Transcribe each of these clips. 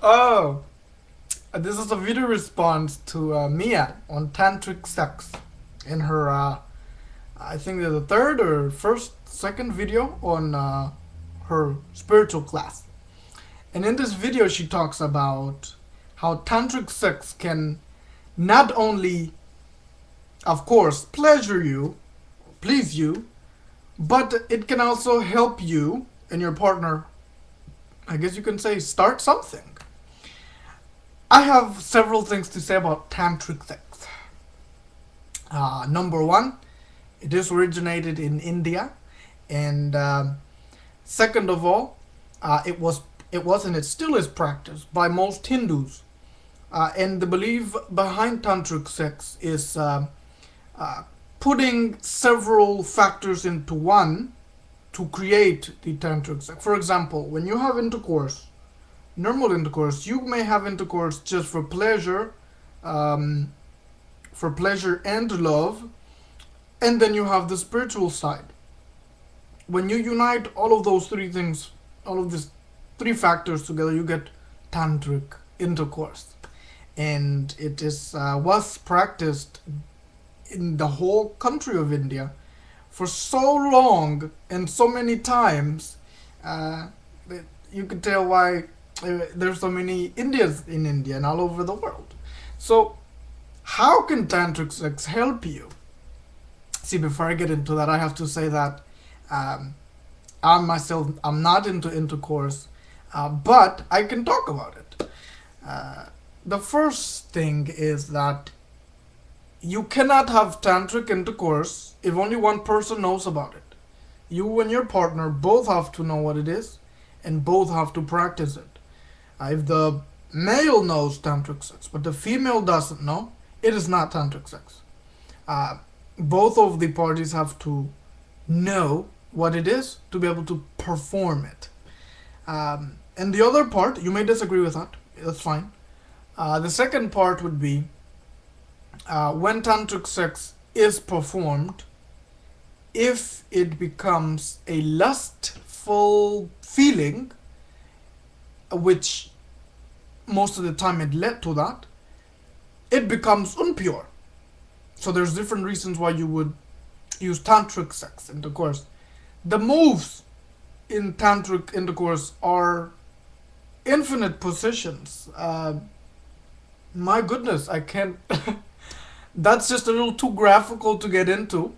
Oh, this is a video response to Mia on Tantric sex in her, I think the third or second video on her spiritual class. And in this video, she talks about how Tantric sex can not only, of course, please you, but it can also help you and your partner, I guess you can say, start something. I have several things to say about Tantric sex. Number one, it is originated in India, and second of all, it was and it still is practiced by most Hindus. And the belief behind Tantric sex is putting several factors into one to create the Tantric sex. For example, when you have intercourse, normal intercourse, you may have intercourse just for pleasure and love, and then you have the spiritual side. When you unite all of those three things, all of these three factors together, you get Tantric intercourse. And it is was practiced in the whole country of India for so long and so many times that you could tell why there's so many Indians in India and all over the world. So how can Tantric sex help you? See, before I get into that, I have to say that I'm not into intercourse, but I can talk about it. The first thing is that you cannot have Tantric intercourse if only one person knows about it. You and your partner both have to know what it is and both have to practice it. If the male knows Tantric sex but the female doesn't know, it is not Tantric sex. Both of the parties have to know what it is to be able to perform it. And the other part, you may disagree with that, that's fine. The second part would be when Tantric sex is performed, if it becomes a lustful feeling, which most of the time it led to that, it becomes impure. So there's different reasons why you would use Tantric sex intercourse. The moves in Tantric intercourse are infinite positions. My goodness, I can't that's just a little too graphical to get into.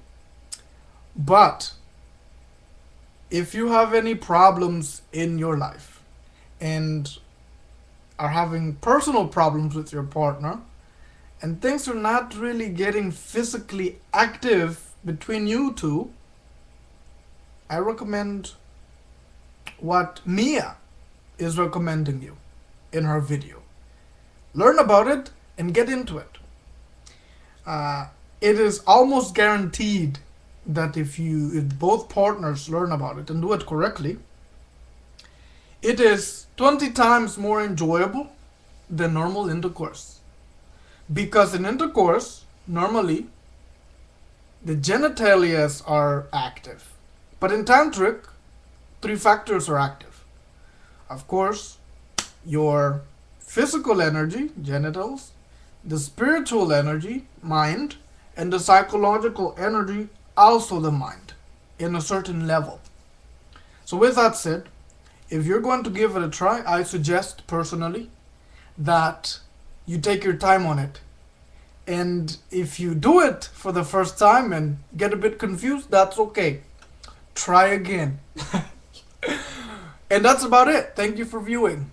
But if you have any problems in your life and are having personal problems with your partner and things are not really getting physically active between you two, I recommend what Mia is recommending you in her video. Learn about it and get into it. It is almost guaranteed that if both partners learn about it and do it correctly, it is 20 times more enjoyable than normal intercourse. Because in intercourse, normally, the genitalia are active. But in Tantric, three factors are active. Of course, your physical energy, genitals, the spiritual energy, mind, and the psychological energy, also the mind, in a certain level. So with that said, if you're going to give it a try, I suggest personally that you take your time on it. And if you do it for the first time and get a bit confused, that's okay. Try again. And that's about it. Thank you for viewing.